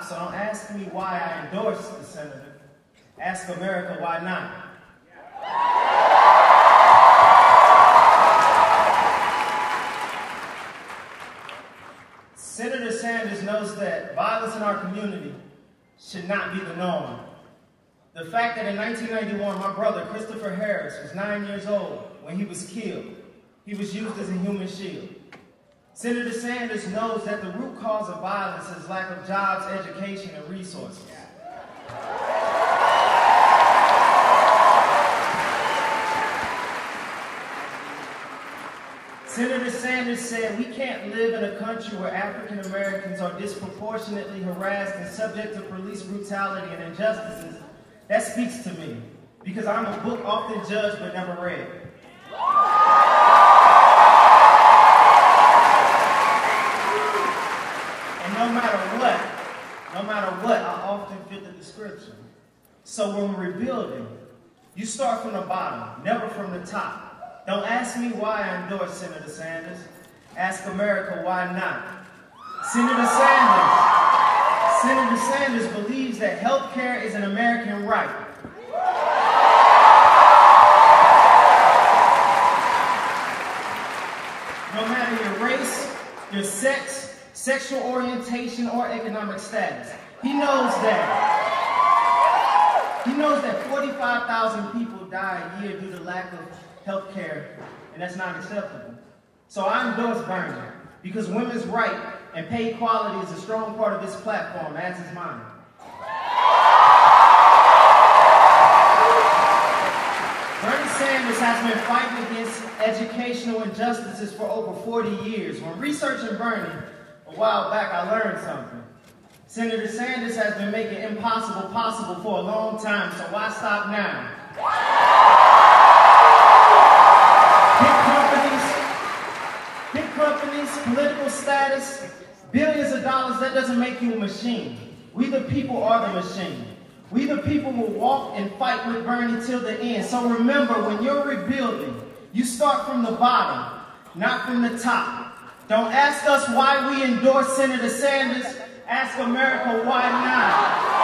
So don't ask me why I endorse the senator. Ask America why not. Senator Sanders knows that violence in our community should not be the norm. The fact that in 1991, my brother, Christopher Harris, was 9 years old when he was killed. He was used as a human shield. Senator Sanders knows that the root cause of violence is lack of jobs, education, and resources. Senator Sanders said, we can't live in a country where African Americans are disproportionately harassed and subject to police brutality and injustices. That speaks to me, because I'm a book often judged but never read. No matter what, I often fit the description. So when we're rebuilding, you start from the bottom, never from the top. Don't ask me why I endorse Senator Sanders. Ask America why not. Senator Sanders believes that health care is an American right. No matter your race, your sex, sexual orientation, or economic status. He knows that 45,000 people die a year due to lack of health care, and that's not acceptable. So I endorse Bernie, because women's right and pay equality is a strong part of this platform, as is mine. Bernie Sanders has been fighting against educational injustices for over 40 years. When researching Bernie, a while back, I learned something. Senator Sanders has been making impossible possible for a long time, so why stop now? Big companies, political status, billions of dollars, that doesn't make you a machine. We the people are the machine. We the people will walk and fight with Bernie till the end. So remember, when you're rebuilding, you start from the bottom, not from the top. Don't ask us why we endorse Senator Sanders. Ask America why not.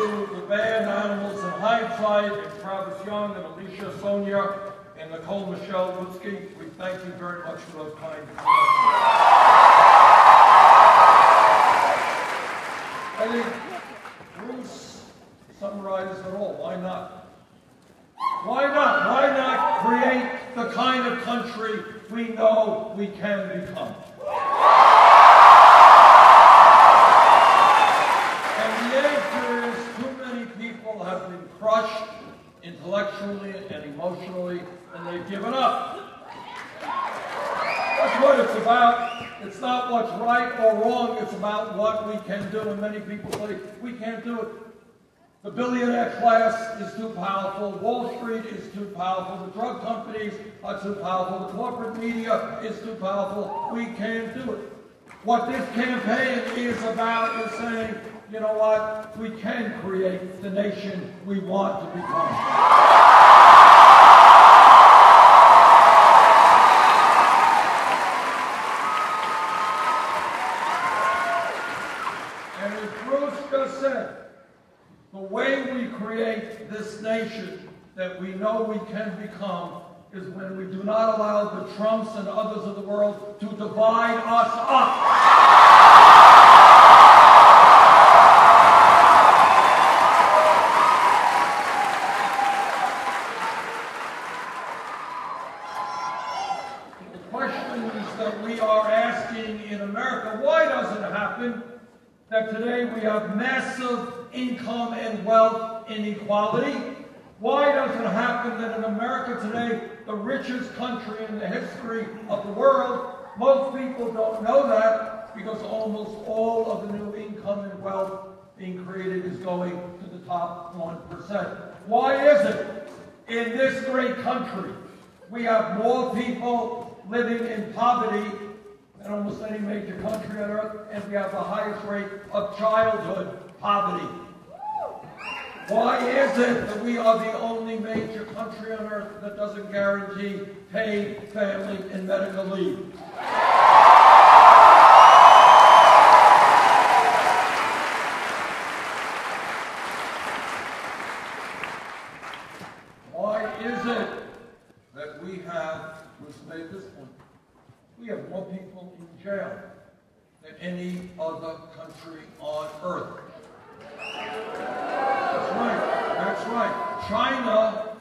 to the band Animals in Hindsight, and Travis Young, and Alicia Sonia, and Nicole Michelle Lutsky. We thank you very much for those kind comments. I think Bruce summarized it all. Why not? Why not? Why not create the kind of country we know we can become? And the answer is too many people have been crushed intellectually and emotionally, and they've given up. That's what it's about. It's not what's right or wrong, it's about what we can do. And many people say, we can't do it. The billionaire class is too powerful. Wall Street is too powerful. The drug companies are too powerful. The corporate media is too powerful. We can't do it. What this campaign is about is saying, you know what? We can create the nation we want to become. The way we create this nation that we know we can become is when we do not allow the Trumps and others of the world to divide us up. The questions that we are asking in America, why does it happen that today we have massive income and wealth inequality? Why does it happen that in America today, the richest country in the history of the world, most people don't know that because almost all of the new income and wealth being created is going to the top 1%. Why is it in this great country we have more people living in poverty than almost any major country on earth, and we have the highest rate of childhood poverty? Why is it that we are the only major country on earth that doesn't guarantee paid family and medical leave? Why is it that we have, Bruce made this point, we have more people in jail than any other country on earth? That's right. China,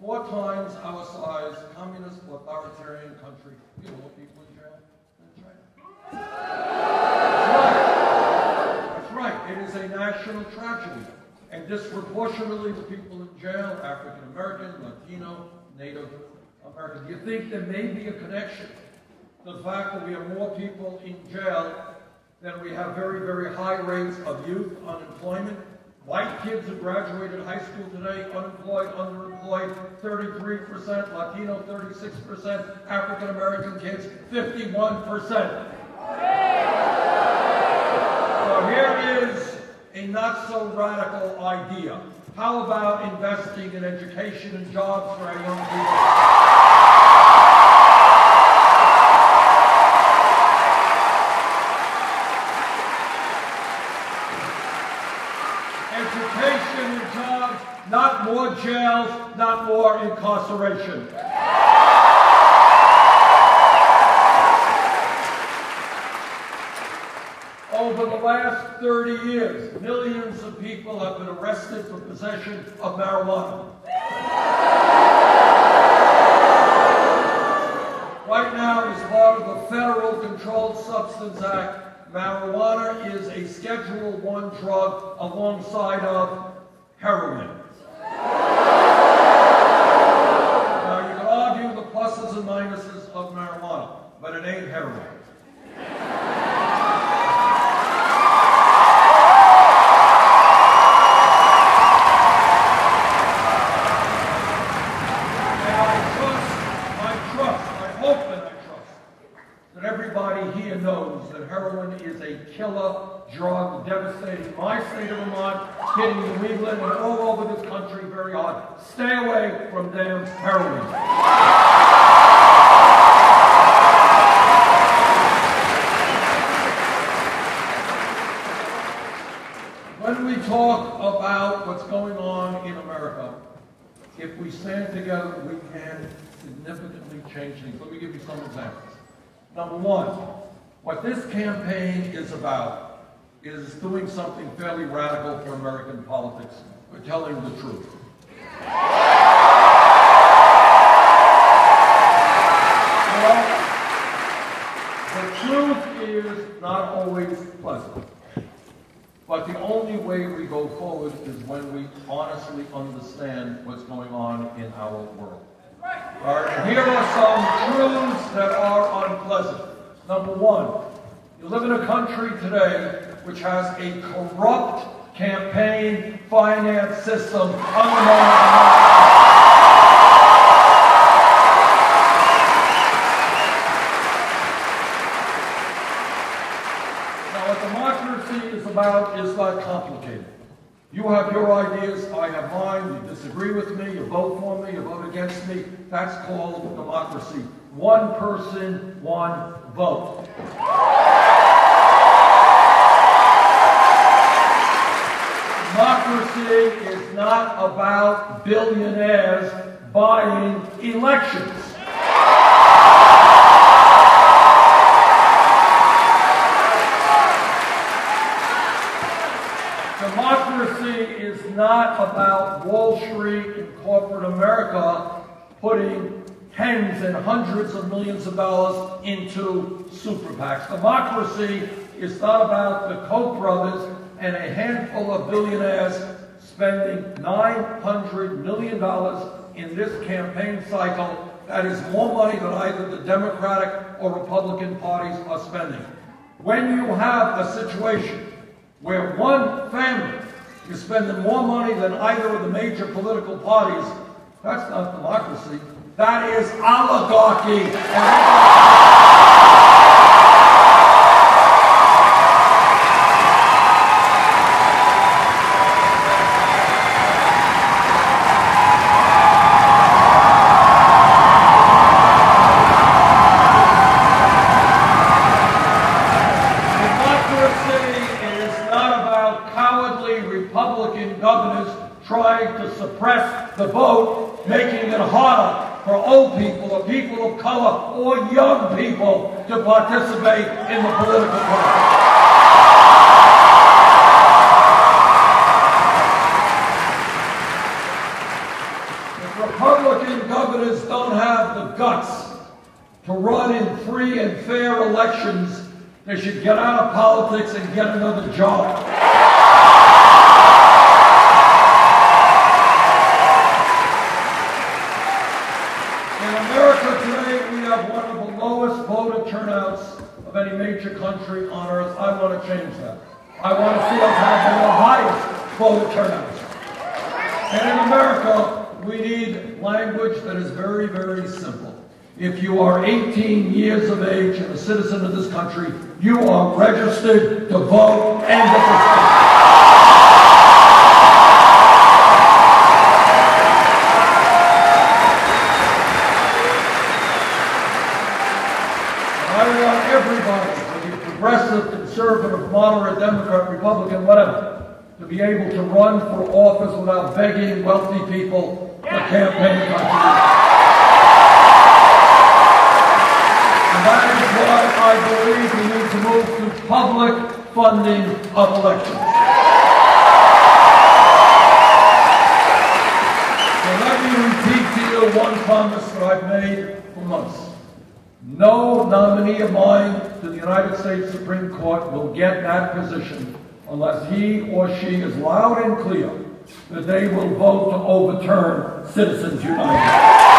4 times our size, communist, authoritarian country. You have more people in jail than China. That's right. It is a national tragedy. And disproportionately, the people in jail, African American, Latino, Native American. Do you think there may be a connection to the fact that we have more people in jail than we have very, very high rates of youth unemployment? White kids who graduated high school today, unemployed, underemployed, 33%, Latino 36%, African American kids 51%. So here is a not so radical idea. How about investing in education and jobs for our young people? Education and jobs, not more jails, not more incarceration. Over the last 30 years, millions of people have been arrested for possession of marijuana. Right now, as part of the Federal Controlled Substance Act, marijuana is a Schedule I drug alongside of heroin. Now, you can argue the pluses and minuses of marijuana, but it ain't heroin. Everybody here knows that heroin is a killer drug, devastating my state of Vermont, hitting New England and all over this country very hard. Stay away from damn heroin. When we talk about what's going on in America, if we stand together, we can significantly change things. Let me give you some examples. Number one, what this campaign is about is doing something fairly radical for American politics. We're telling the truth. Well, the truth is not always pleasant. But the only way we go forward is when we honestly understand what's going on in our world. All right, and here are some truths that are unpleasant. Number one, you live in a country today which has a corrupt campaign finance system undermining is not complicated. You have your ideas, I have mine, you disagree with me, you vote for me, you vote against me. That's called democracy. One person, one vote. Democracy is not about billionaires buying elections. Democracy is not about Wall Street and corporate America putting tens and hundreds of millions of dollars into super PACs. Democracy is not about the Koch brothers and a handful of billionaires spending $900 million in this campaign cycle. That is more money than either the Democratic or Republican parties are spending. When you have a situation where one family is spending more money than either of the major political parties, that's not democracy. That is oligarchy. Trying to suppress the vote, making it harder for old people or people of color or young people to participate in the political process. If Republican governors don't have the guts to run in free and fair elections, they should get out of politics and get another job. Turnouts of any major country on earth. I want to change that. I want to see us have one of the highest voter turnouts. And in America, we need language that is very, very simple. If you are 18 years of age and a citizen of this country, you are registered to vote and to participate. Progressive, conservative, moderate, Democrat, Republican, whatever, to be able to run for office without begging wealthy people for campaign contributions. And that is why I believe we need to move to public funding of elections. So let me repeat to you one promise that I've made for months. No nominee of mine to the United States Supreme Court will get that position unless he or she is loud and clear that they will vote to overturn Citizens United.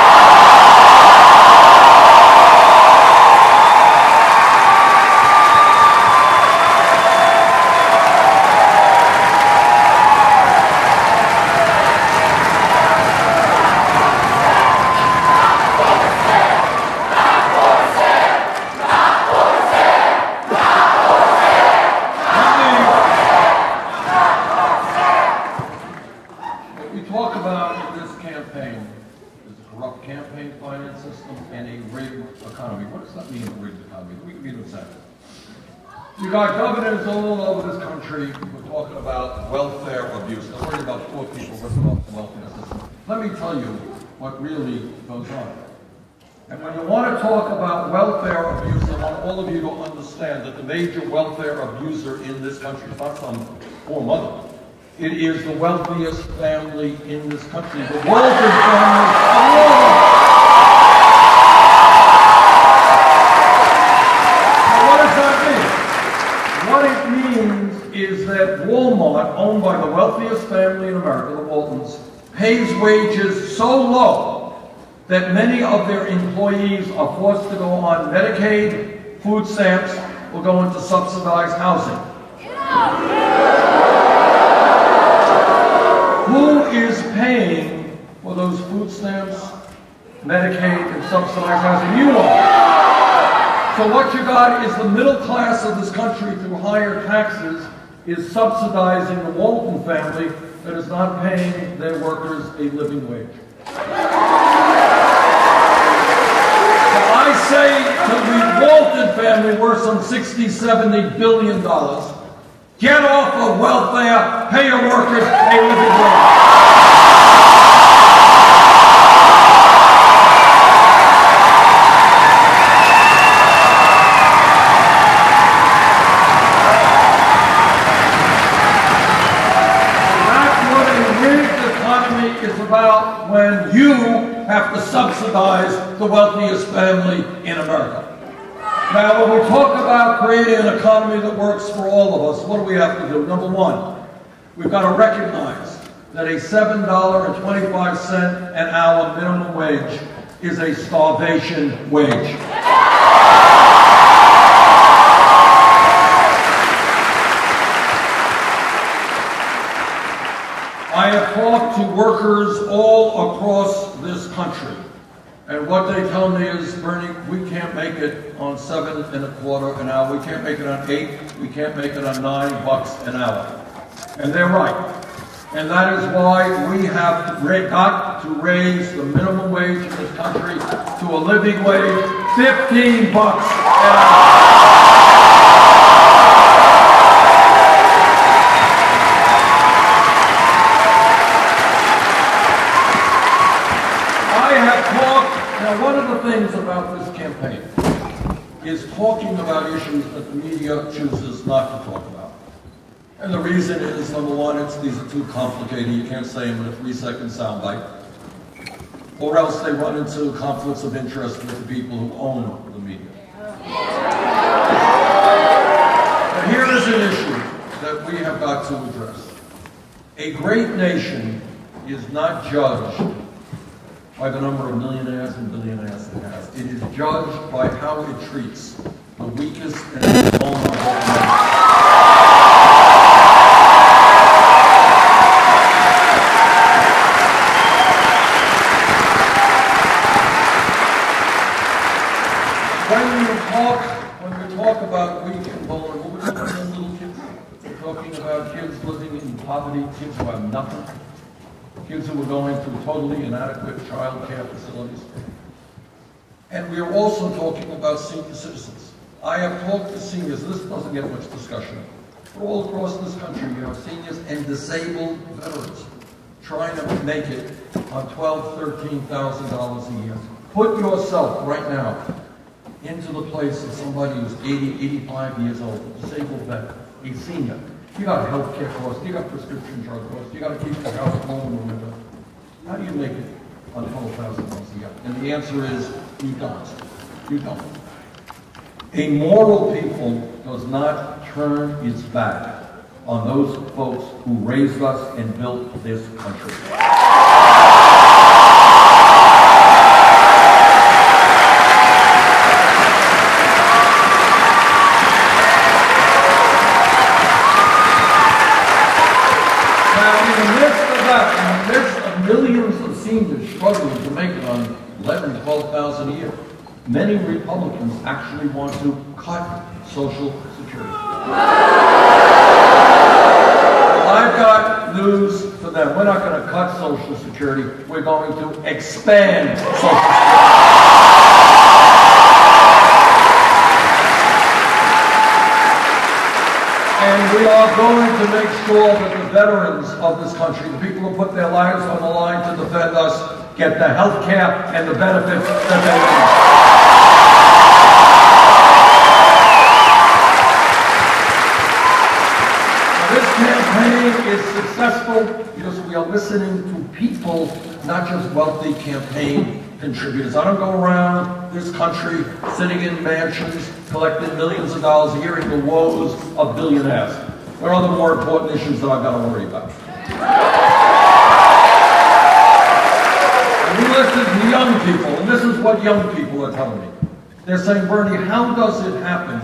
You got governors all over this country with talking about welfare abuse. I'm worried about poor people living off the welfare system. Let me tell you what really goes on. And when you want to talk about welfare abuse, I want all of you to understand that the major welfare abuser in this country is not some poor mother. It is the wealthiest family in this country, the Walton family. What it means is that Walmart, owned by the wealthiest family in America, the Waltons, pays wages so low that many of their employees are forced to go on Medicaid, food stamps, or go into subsidized housing. Who is paying for those food stamps, Medicaid, and subsidized housing? You are. So what you got is the middle class of this country, through higher taxes, is subsidizing the Walton family that is not paying their workers a living wage. So I say to the Walton family, worth some $60, $70 billion, get off of welfare, pay your workers a living wage. About when you have to subsidize the wealthiest family in America. Now, when we talk about creating an economy that works for all of us, what do we have to do? Number one, we've got to recognize that a $7.25 an hour minimum wage is a starvation wage. I have talked to workers all across this country, and what they tell me is, Bernie, we can't make it on $7.25 an hour. We can't make it on $8. We can't make it on $9 an hour. And they're right. And that is why we have got to raise the minimum wage in this country to a living wage, $15 an hour. One of the things about this campaign is talking about issues that the media chooses not to talk about. And the reason is, number one, these are too complicated. You can't say them in a 3-second soundbite. Or else they run into conflicts of interest with the people who own the media. But here is an issue that we have got to address. A great nation is not judged by the number of millionaires and billionaires it has. It is judged by how it treats the weakest and most vulnerable members. When we talk about weak and vulnerable, we're talking about little kids. We're talking about kids living in poverty, kids who have nothing. Kids who are going through totally inadequate child care facilities. And we are also talking about senior citizens. I have talked to seniors, this doesn't get much discussion, but all across this country you have seniors and disabled veterans trying to make it on $12,000, $13,000 a year. Put yourself right now into the place of somebody who's 80, 85 years old, a disabled veteran, a senior. You got health care costs, you got prescription drug costs, you got to keep the house warm in the winter. How do you make it on $12,000 a year? And the answer is, you don't. You don't. A moral people does not turn its back on those folks who raised us and built this country. Millions of seniors struggling to make it on $11,000, $12,000 a year. Many Republicans actually want to cut Social Security. Well, I've got news for them. We're not going to cut Social Security. We're going to expand Social Security. And we are going to make sure that the veterans of this country, the people who put their lives on the line to defend us, get the health care and the benefits that they need. Now, this campaign is successful because we are listening to people, not just wealthy campaign contributors. I don't go around this country sitting in mansions, collecting millions of dollars, hearing the woes of billionaires. There are other more important issues that I've got to worry about. And we listen to young people, and this is what young people are telling me. They're saying, Bernie, how does it happen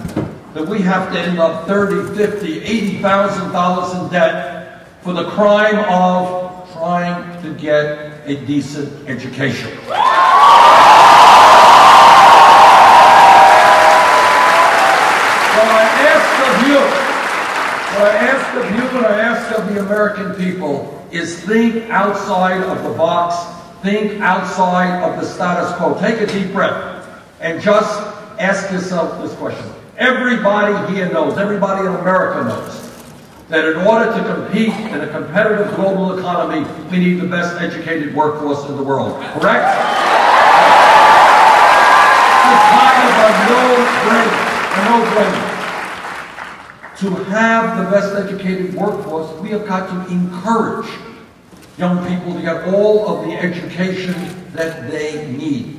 that we have to end up $30,000, $50,000, $80,000 in debt for the crime of trying to get a decent education? What I ask of the American people is think outside of the box, think outside of the status quo. Take a deep breath and just ask yourself this question. Everybody here knows, everybody in America knows, that in order to compete in a competitive global economy, we need the best educated workforce in the world. Correct? It's kind of a no-brainer. To have the best educated workforce, we have got to encourage young people to get all of the education that they need.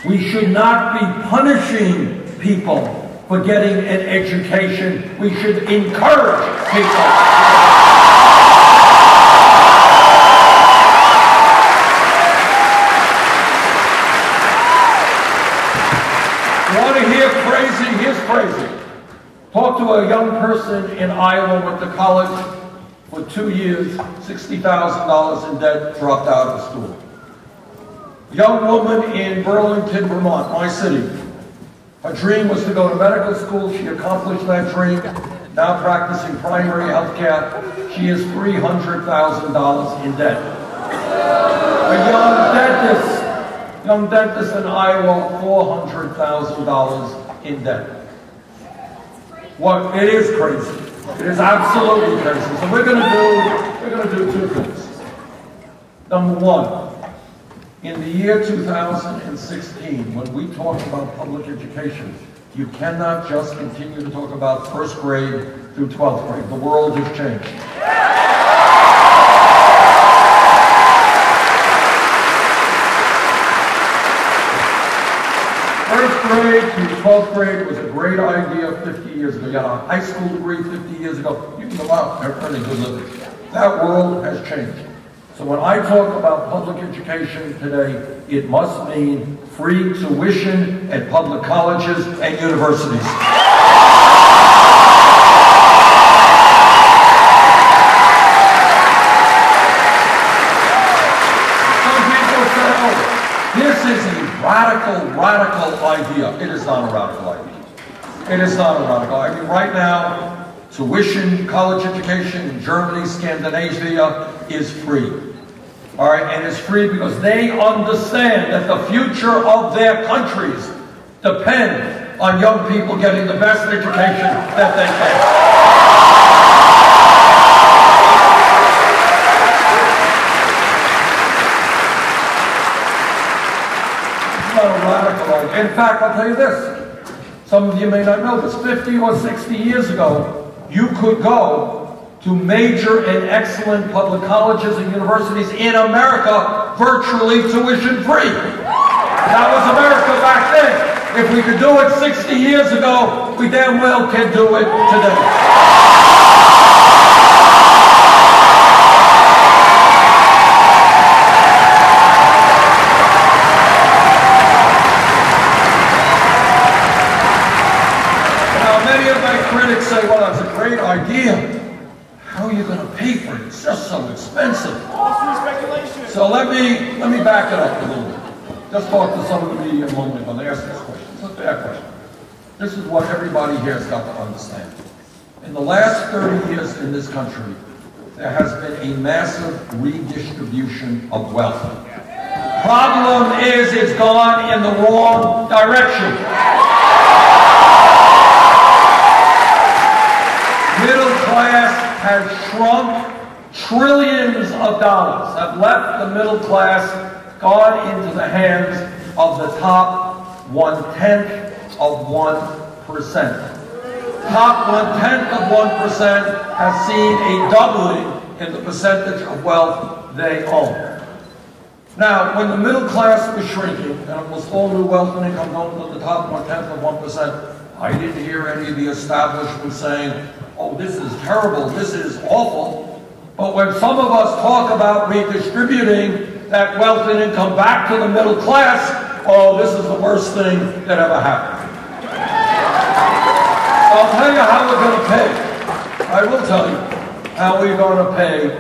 We should not be punishing people for getting an education. We should encourage people. You want to hear crazy? Here's crazy. Talk to a young person in Iowa, went to college for 2 years, $60,000 in debt, dropped out of school. Young woman in Burlington, Vermont, my city. Her dream was to go to medical school. She accomplished that dream. Now practicing primary health care. She is $300,000 in debt. A young dentist in Iowa, $400,000 in debt. Well, it is crazy. It is absolutely crazy. So we're going to do two things. Number one, in the year 2016, when we talk about public education, you cannot just continue to talk about first grade through 12th grade. The world has changed. First grade through 12th grade was a great idea 50 years ago. You had a high school degree 50 years ago. You can go out and earn a good living. That world has changed. So when I talk about public education today, it must mean free tuition at public colleges and universities. Some people say, oh, this is a radical idea. It is not a radical idea. It is not a radical idea. I mean, right now, tuition, college education in Germany, Scandinavia is free. All right, and it's free because they understand that the future of their countries depend on young people getting the best education that they can. It's not a radical idea. In fact, I'll tell you this. Some of you may not know this. 50 or 60 years ago, you could go to major and excellent public colleges and universities in America virtually tuition free. That was America back then. If we could do it 60 years ago, we damn well can do it today. Now, many of my critics say, well, that's a great idea. How are you going to pay for it? It's just so expensive. So let me back it up a little bit. Just talk to some of the media a moment ago. They asked this question. It's a fair question. This is what everybody here has got to understand. In the last 30 years in this country, there has been a massive redistribution of wealth. Problem is, it's gone in the wrong direction. Middle class has shrunk trillions of dollars, have left the middle class, gone into the hands of the top 1/10 of 1%. Top 1/10 of 1% has seen a doubling in the percentage of wealth they own. Now, when the middle class was shrinking, and almost all new wealth and income going to the top 1/10 of 1%, I didn't hear any of the establishment saying, oh, this is terrible, this is awful. But when some of us talk about redistributing that wealth and income back to the middle class, oh, this is the worst thing that ever happened. So I'll tell you how we're going to pay. I will tell you how we're going to pay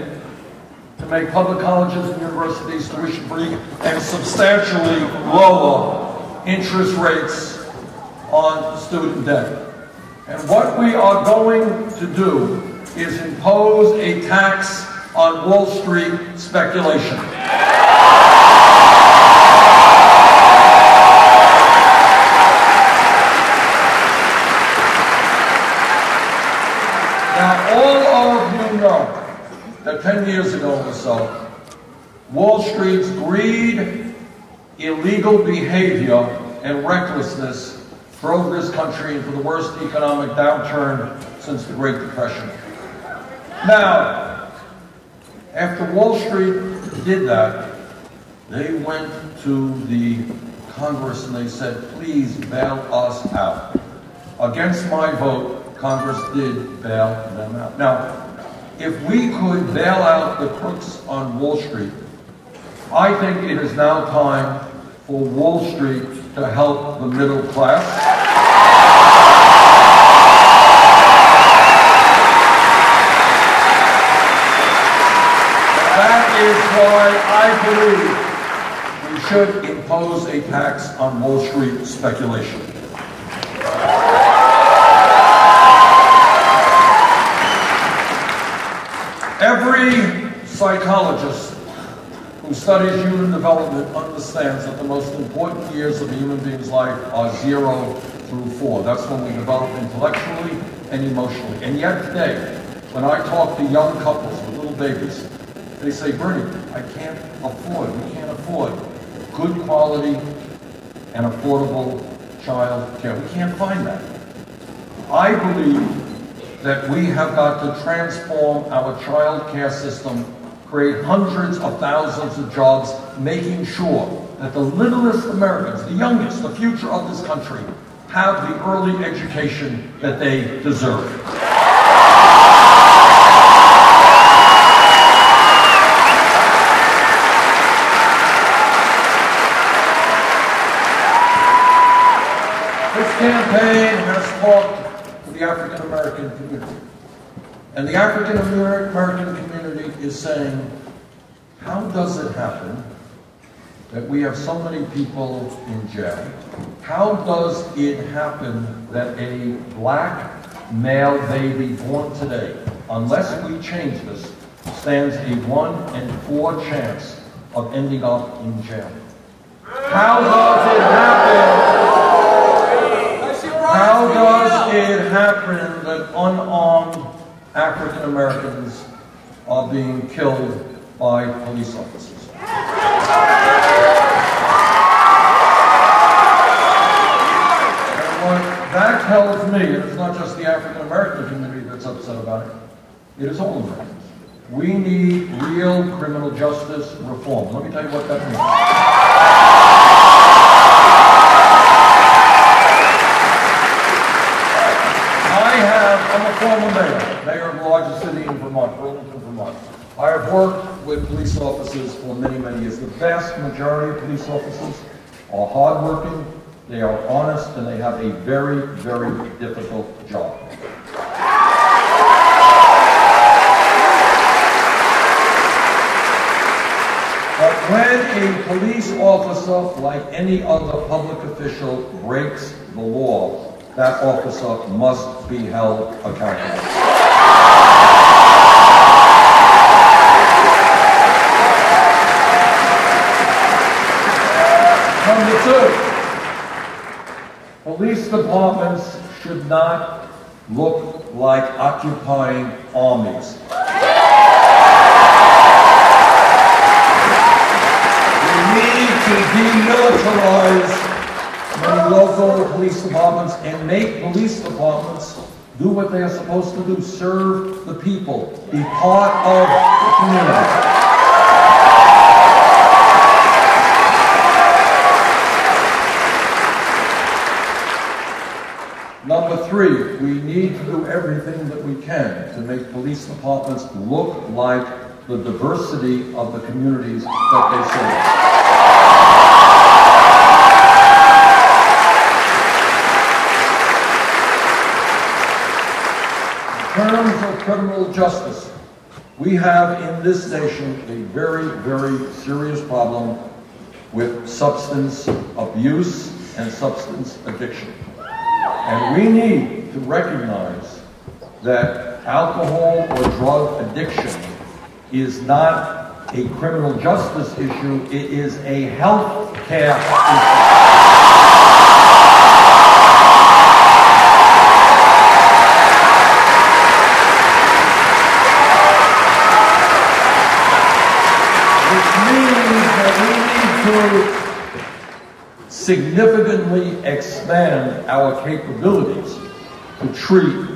to make public colleges and universities tuition-free and substantially lower interest rates on student debt. And what we are going to do is impose a tax on Wall Street speculation. Now, all of you know that 10 years ago or so, Wall Street's greed, illegal behavior, and recklessness drove this country into the worst economic downturn since the Great Depression. Now, after Wall Street did that, they went to the Congress and they said, please bail us out. Against my vote, Congress did bail them out. Now, if we could bail out the crooks on Wall Street, I think it is now time for Wall Street to help the middle class. That is why I believe we should impose a tax on Wall Street speculation. Every psychologist who studies human development understands that the most important years of a human being's life are 0 through 4. That's when we develop intellectually and emotionally. And yet today, when I talk to young couples with little babies, they say, Bernie, we can't afford good quality and affordable child care. We can't find that. I believe that we have got to transform our child care system, create hundreds of thousands of jobs, making sure that the littlest Americans, the youngest, the future of this country, have the early education that they deserve. This campaign has talked to the African American community. And the African American community is saying, how does it happen that we have so many people in jail? How does it happen that a black male baby born today, unless we change this, stands a 1 in 4 chance of ending up in jail? How does it happen? How does it happen that unarmed African Americans are being killed by police officers? And what that tells me, and it's not just the African American community that's upset about it, it is all Americans. We need real criminal justice reform. Let me tell you what that means. I'm a former mayor of the largest city in Vermont, Burlington, Vermont. I have worked with police officers for many, many years. The vast majority of police officers are hardworking, they are honest, and they have a very, very difficult job. But when a police officer, like any other public official, breaks the law, that officer must be held accountable. Number 2, police departments should not look like occupying armies. police departments and make police departments do what they are supposed to do, serve the people, be part of the community. Number three, we need to do everything that we can to make police departments look like the diversity of the communities that they serve. In terms of criminal justice, we have in this nation a very, very serious problem with substance abuse and substance addiction. And we need to recognize that alcohol or drug addiction is not a criminal justice issue, it is a health care issue. Significantly expand our capabilities to treat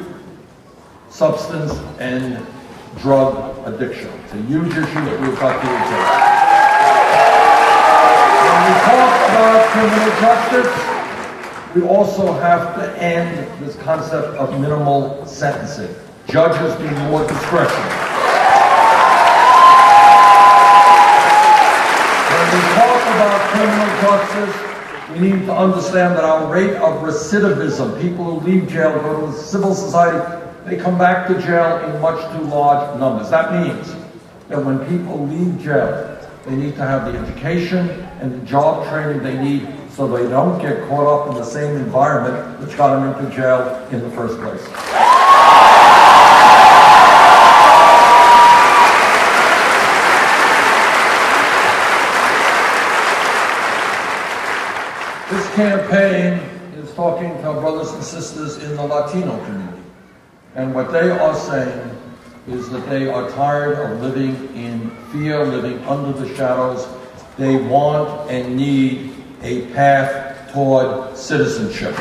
substance and drug addiction. It's a huge issue that we've got to address. When we talk about criminal justice, we also have to end this concept of minimal sentencing. Judges need more discretion. When we talk about criminal justice, we need to understand that our rate of recidivism, people who leave jail, go to civil society, they come back to jail in much too large numbers. That means that when people leave jail, they need to have the education and the job training they need so they don't get caught up in the same environment which got them into jail in the first place. This campaign is talking to our brothers and sisters in the Latino community. And what they are saying is that they are tired of living in fear, living under the shadows. They want and need a path toward citizenship.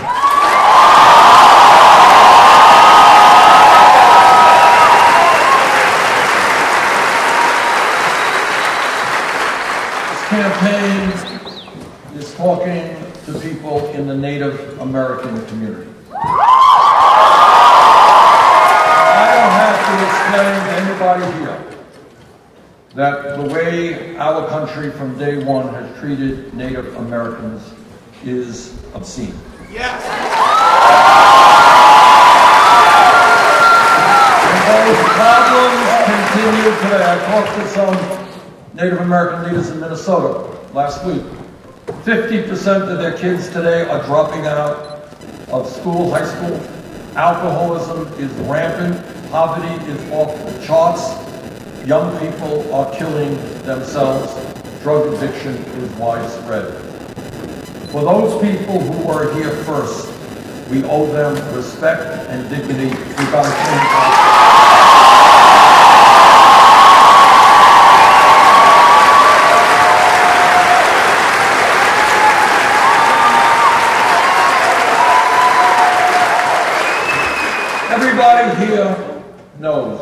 This campaign is talking to people in the Native American community. I don't have to explain to anybody here that the way our country from day one has treated Native Americans is obscene. Yes. And those problems continue today. I talked to some Native American leaders in Minnesota last week. 50% of their kids today are dropping out of school, high school. Alcoholism is rampant. Poverty is off the charts. Young people are killing themselves. Drug addiction is widespread. For those people who are here first, we owe them respect and dignity. We've got to change that. Everybody here knows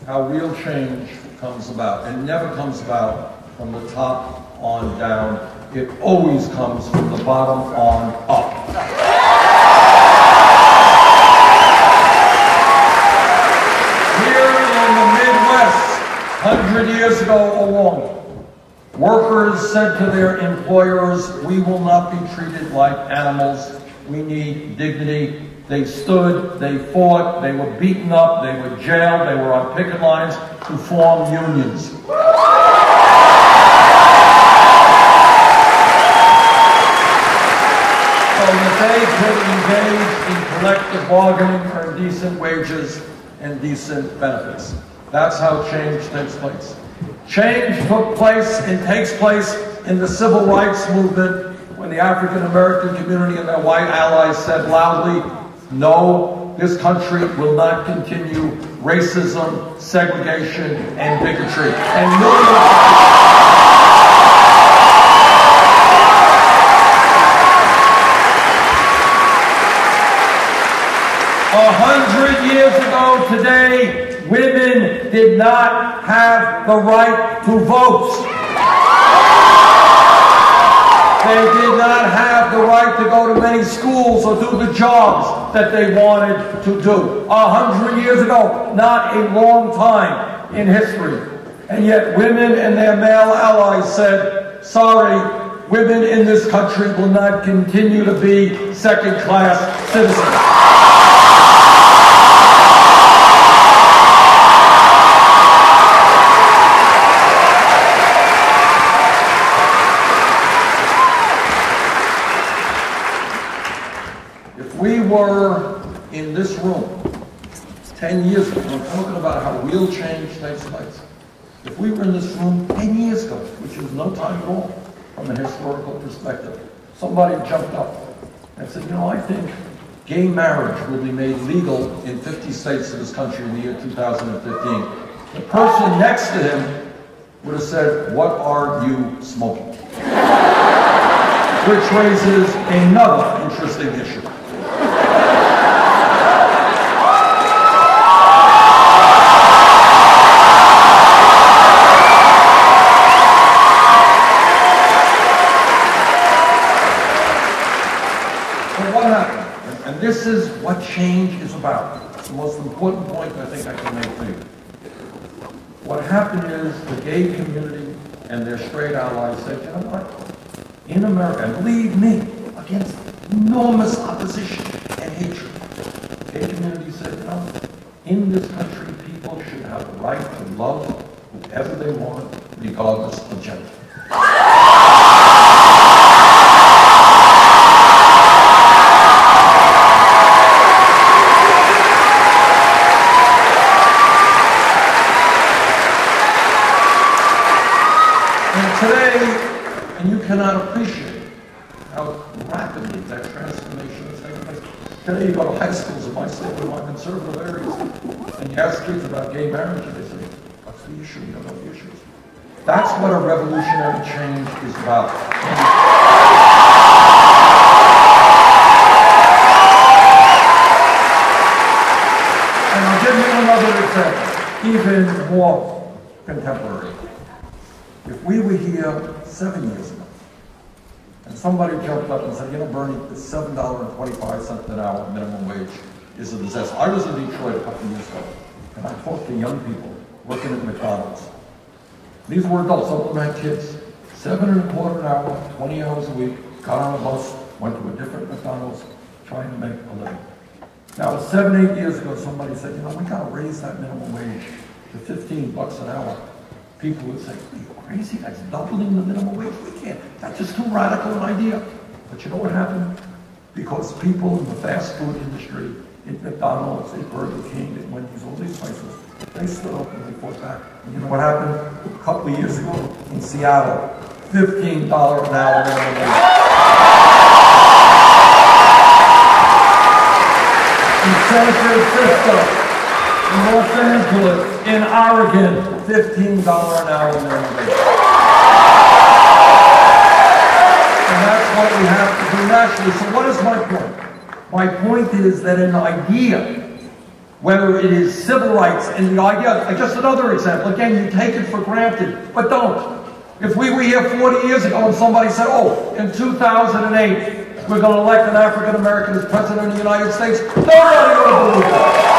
how real change comes about. It never comes about from the top on down. It always comes from the bottom on up. Here in the Midwest, 100 years ago or longer, workers said to their employers, "We will not be treated like animals. We need dignity." They stood, they fought, they were beaten up, they were jailed, they were on picket lines to form unions. So that they could engage in collective bargaining for decent wages and decent benefits. That's how change takes place. Change took place and takes place in the civil rights movement when the African American community and their white allies said loudly, "No, this country will not continue racism, segregation, and bigotry." And millions. did not have the right to vote. They did not have the right to go to many schools or do the jobs that they wanted to do. 100 years ago, not a long time in history. And yet women and their male allies said, sorry, women in this country will not continue to be second-class citizens. We were in this room 10 years ago. I'm talking about how real change takes place. If we were in this room 10 years ago, which is no time at all from a historical perspective, somebody jumped up and said, you know, I think gay marriage will be made legal in 50 states of this country in the year 2015. The person next to him would have said, what are you smoking? Which raises another interesting issue. This is what change is about. It's the most important point I think I can make to you. What happened is the gay community and their straight allies said, you know what? In America, and believe me, against enormous opposition and hatred, the gay community said, you know, in this country, people should have the right to love whoever they want, regardless of gender. Today, and you cannot appreciate how rapidly that transformation is taking place. Today you go to high schools in my state, in my conservative areas, and you ask kids about gay marriage, and they say, what's the issue? We don't know the issues. That's what a revolutionary change is about. And I'll give you another example, even more contemporary. If we were here 7 years ago, and somebody jumped up and said, you know, Bernie, the $7.25 an hour minimum wage is a disaster. I was in Detroit a couple of years ago, and I talked to young people working at McDonald's. These were adults, some of them had kids. $7.25 an hour, 20 hours a week, got on a bus, went to a different McDonald's, trying to make a living. Now, 7, 8 years ago, somebody said, you know, we got to raise that minimum wage to $15 an hour. People would say, are you crazy? That's doubling the minimum wage. We can't. That's just too radical an idea. But you know what happened? Because people in the fast food industry, in McDonald's, in Burger King, in Wendy's, all these places, they stood up and they fought back. And you know what happened? A couple of years ago in Seattle, $15 an hour minimum wage. In San Francisco, in Los Angeles, in Oregon, $15 an hour minimum wage. And that's what we have to do nationally. So what is my point? My point is that an idea, whether it is civil rights and the idea, just another example, again, you take it for granted, but don't. If we were here 40 years ago and somebody said, oh, in 2008, we're going to elect an African American as president of the United States, nobody would believe that.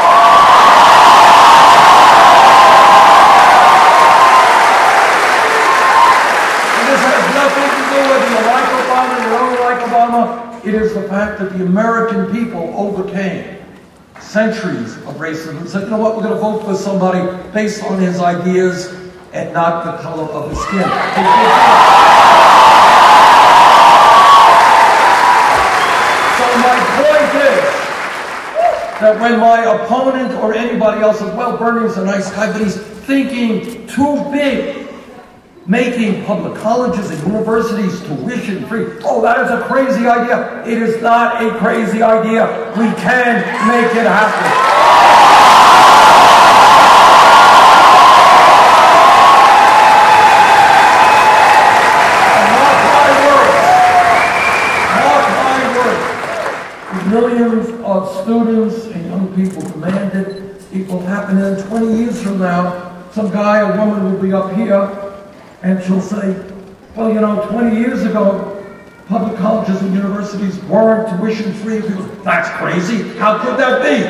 It is the fact that the American people overcame centuries of racism and said, you know what, we're going to vote for somebody based on his ideas and not the color of his skin. So my point is that when my opponent or anybody else says, well, Bernie's a nice guy, but he's thinking too big, making public colleges and universities tuition-free. Oh, that is a crazy idea. It is not a crazy idea. We can make it happen. And mark my words. Millions of students and young people demanded it will happen. And 20 years from now, some guy or woman will be up here and she'll say, well, 20 years ago, public colleges and universities weren't tuition free. People, that's crazy. How could that be?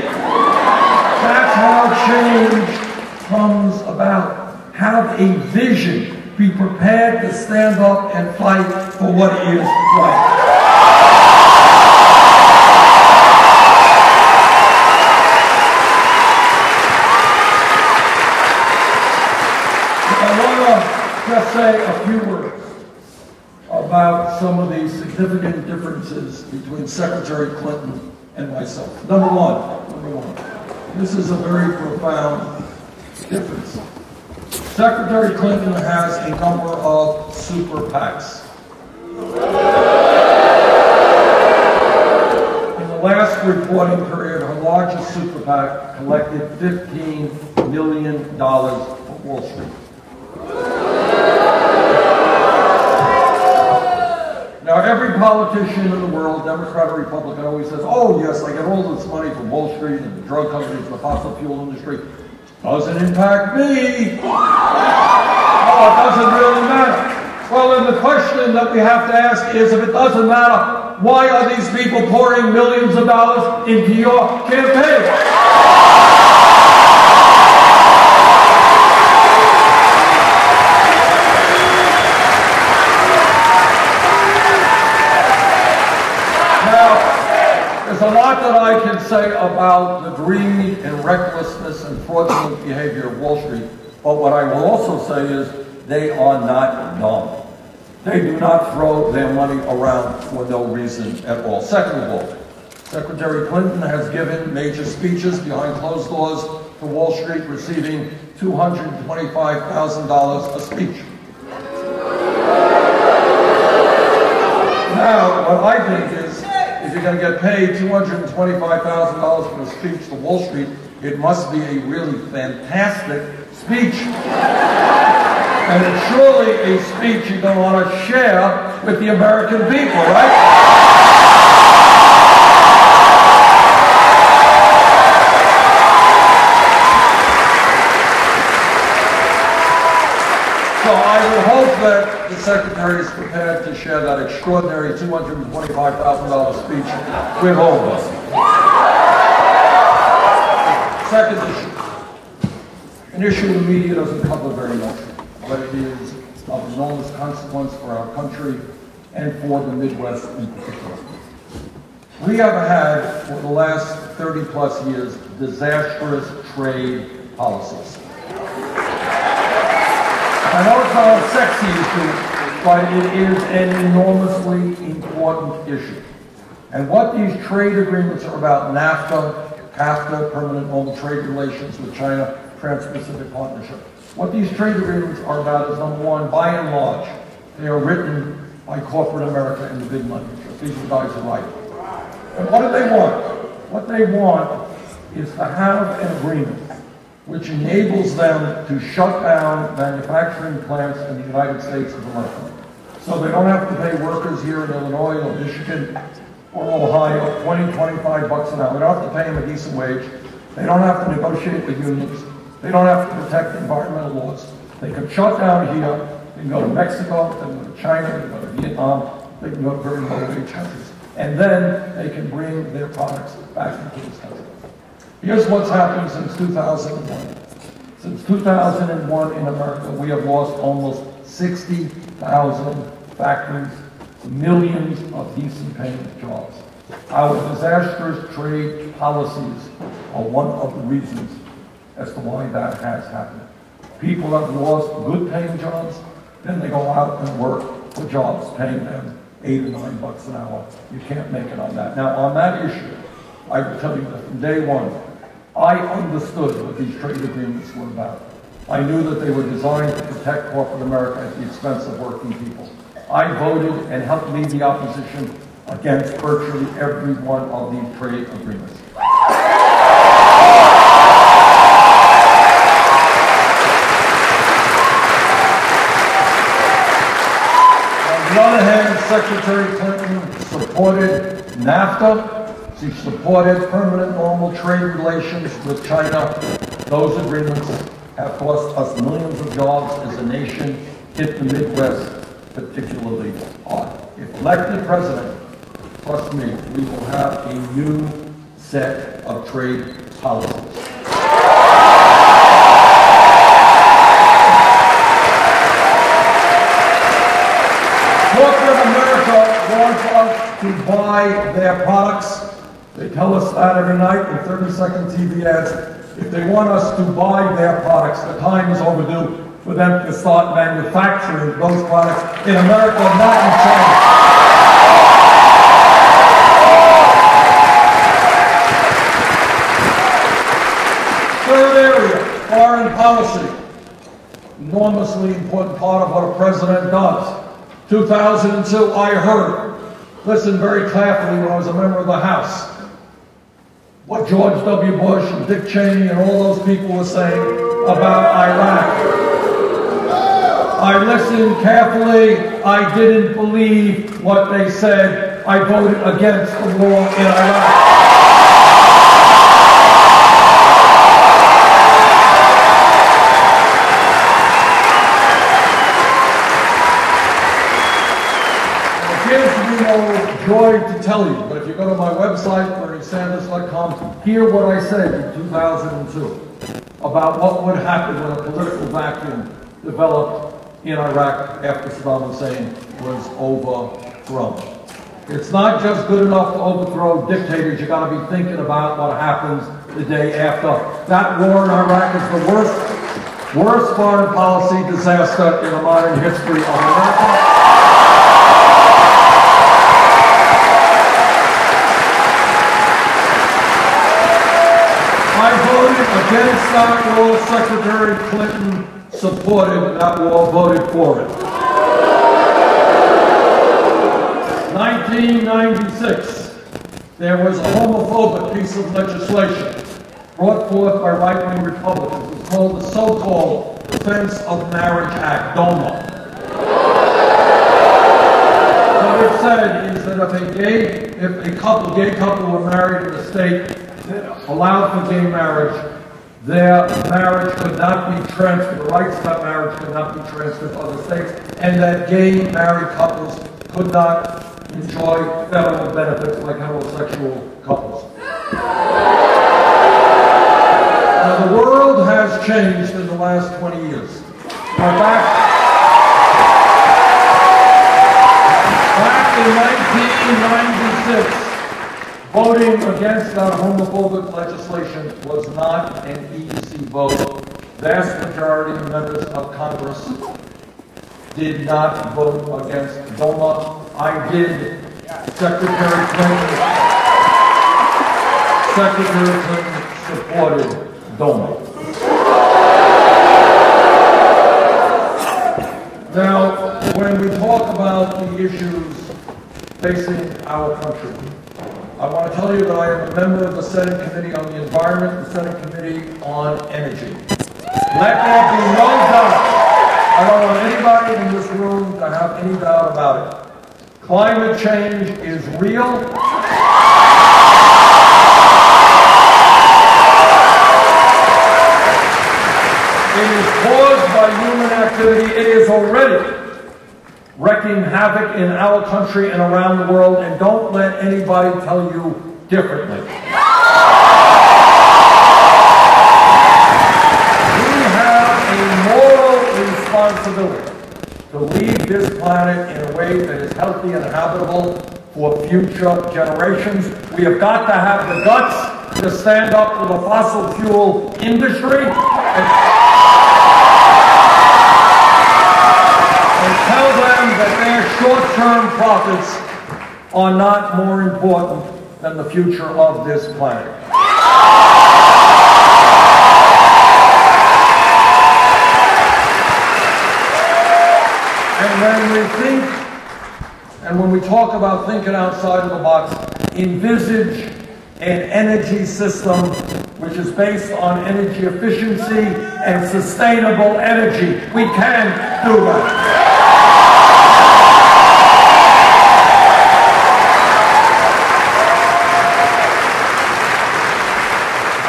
That's how change comes about. Have a vision. Be prepared to stand up and fight for what is right. I want to just say a few words about some of the significant differences between Secretary Clinton and myself. Number one, this is a very profound difference. Secretary Clinton has a number of super PACs. In the last reporting period, her largest super PAC collected $15 million from Wall Street. Now, every politician in the world, Democrat or Republican, always says, oh, yes, I get all this money from Wall Street and the drug companies, the fossil fuel industry. Doesn't impact me. Oh, it doesn't really matter. Well, then the question that we have to ask is, if it doesn't matter, why are these people pouring millions of dollars into your campaign? There's a lot that I can say about the greed and recklessness and fraudulent behavior of Wall Street, but what I will also say is they are not dumb. They do not throw their money around for no reason at all. Second of all, Secretary Clinton has given major speeches behind closed doors to Wall Street, receiving $225,000 a speech. Now, what I think is, if you're going to get paid $225,000 for a speech to Wall Street, it must be a really fantastic speech. And it's surely a speech you're going to want to share with the American people, right? So I would hope that the Secretary is prepared to share that extraordinary $225,000 speech with all of us. Second issue. An issue the media doesn't cover very much, but it is of enormous consequence for our country and for the Midwest in particular. We have had, for the last 30-plus years, disastrous trade policies. I know it's not a sexy issue, but it is an enormously important issue. And what these trade agreements are about, NAFTA, CAFTA, Permanent Normal Trade Relations with China, Trans-Pacific Partnership. What these trade agreements are about is, number one, by and large, they are written by corporate America and the big money. These guys are right. And what do they want? What they want is to have an agreement which enables them to shut down manufacturing plants in the United States of America. So they don't have to pay workers here in Illinois or Michigan or Ohio $20, $25 an hour. They don't have to pay them a decent wage. They don't have to negotiate with unions. They don't have to protect environmental laws. They can shut down here. They can go to Mexico, they can go to China, they can go to Vietnam, they can go to very low wage countries. And then they can bring their products back into this country. Here's what's happened since 2001. Since 2001 in America, we have lost almost 60,000 factories, millions of decent paying jobs. Our disastrous trade policies are one of the reasons as to why that has happened. People have lost good paying jobs, then they go out and work for jobs paying them $8 or $9 an hour. You can't make it on that. Now, on that issue, I will tell you that from day one, I understood what these trade agreements were about. I knew that they were designed to protect corporate America at the expense of working people. I voted and helped lead the opposition against virtually every one of these trade agreements. On the other hand, Secretary Clinton supported NAFTA. She supported permanent normal trade relations with China. Those agreements have cost us millions of jobs as a nation, hit the Midwest particularly hard. If elected president, trust me, we will have a new set of trade policies. Corporate America wants us to buy their products. They tell us that every night in 30-second TV ads. If they want us to buy their products, the time is overdue for them to start manufacturing those products in America, not in China. Third area, foreign policy. Enormously important part of what a president does. 2002, I heard, listen very carefully when I was a member of the House, what George W. Bush and Dick Cheney and all those people were saying about Iraq. I listened carefully. I didn't believe what they said. I voted against the war in Iraq. Joy to tell you, but if you go to my website, BernieSanders.com, hear what I said in 2002 about what would happen when a political vacuum developed in Iraq after Saddam Hussein was overthrown. It's not just good enough to overthrow dictators, you got to be thinking about what happens the day after. That war in Iraq is the worst foreign policy disaster in the modern history of America. I voted against that war. Secretary Clinton supported that war, voted for it. 1996, there was a homophobic piece of legislation brought forth by right-wing Republicans. It was called the so-called Defense of Marriage Act, DOMA. What it said is that if a gay couple were married in the state allowed for gay marriage, their marriage could not be transferred, the rights of that marriage could not be transferred to other states, and that gay married couples could not enjoy federal benefits like heterosexual couples. Now, the world has changed in the last 20 years. Now, back in 1996, voting against that homophobic legislation was not an easy vote. Vast majority of members of Congress did not vote against DOMA. I did. Secretary Clinton supported DOMA. Now, when we talk about the issues facing our country, I want to tell you that I am a member of the Senate Committee on the Environment, the Senate Committee on Energy. Let there be no doubt. I don't want anybody in this room to have any doubt about it. Climate change is real. It is caused by human activity. It is already wreaking havoc in our country and around the world, and don't let anybody tell you differently. We have a moral responsibility to leave this planet in a way that is healthy and habitable for future generations. We have got to have the guts to stand up to the fossil fuel industry and tell them that their short-term profits are not more important than the future of this planet. And when we talk about thinking outside of the box, envisage an energy system which is based on energy efficiency and sustainable energy. We can do that.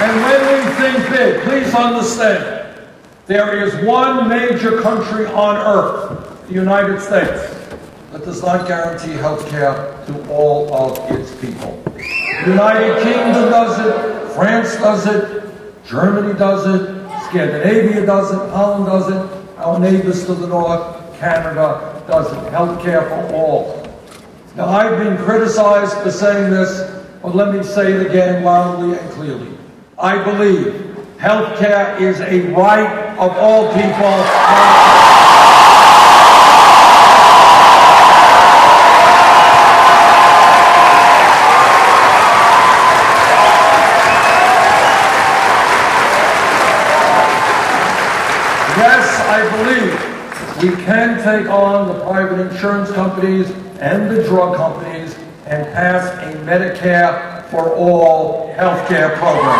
And when we think big, please understand, There is one major country on earth, the United States, that does not guarantee health care to all of its people. The United Kingdom does it, France does it, Germany does it, Scandinavia does it, Holland does it, our neighbors to the north, Canada does it. Health care for all. Now, I've been criticized for saying this, but let me say it again loudly and clearly. I believe health care is a right of all people. Yes, I believe we can take on the private insurance companies and the drug companies and pass a Medicare for all health care program.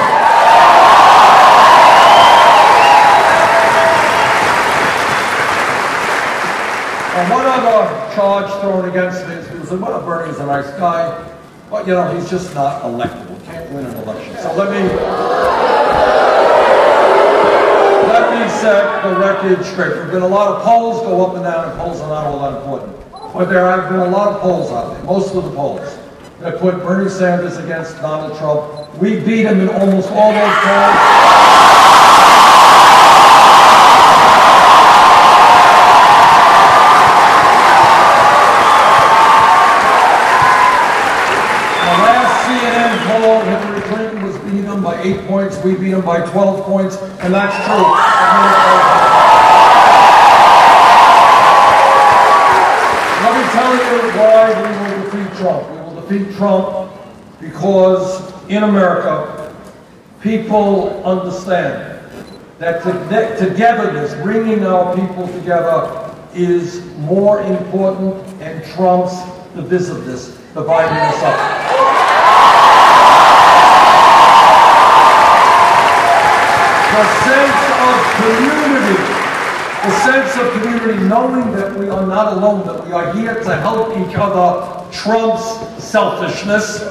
And one other charge thrown against me is people say, well, Bernie's a nice guy, but you know, he's just not electable. Can't win an election. So let me set the record straight. There have been a lot of polls go up and down, and polls are not all that important. But there have been a lot of polls out there, most of the polls, that put Bernie Sanders against Donald Trump. We beat him in almost all those polls. The last CNN poll, Hillary Clinton was beat him by 8 points, we beat him by 12 points, and that's true. Let me tell you why we will defeat Trump. We will defeat Trump because in America, people understand that togetherness, bringing our people together, is more important and trumps the divisiveness, dividing us up. The sense of community, knowing that we are not alone, that we are here to help each other, trumps selfishness.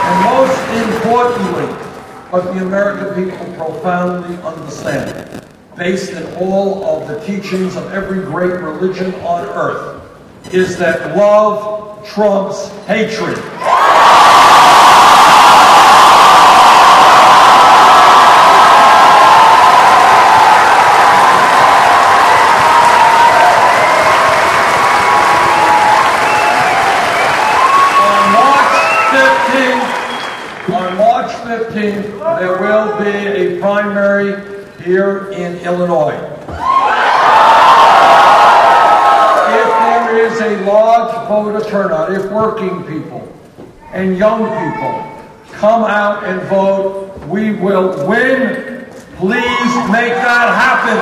And most importantly, what the American people profoundly understand, based in all of the teachings of every great religion on earth, is that love trumps hatred. There will be a primary here in Illinois. If there is a large voter turnout, if working people and young people come out and vote, we will win. Please make that happen.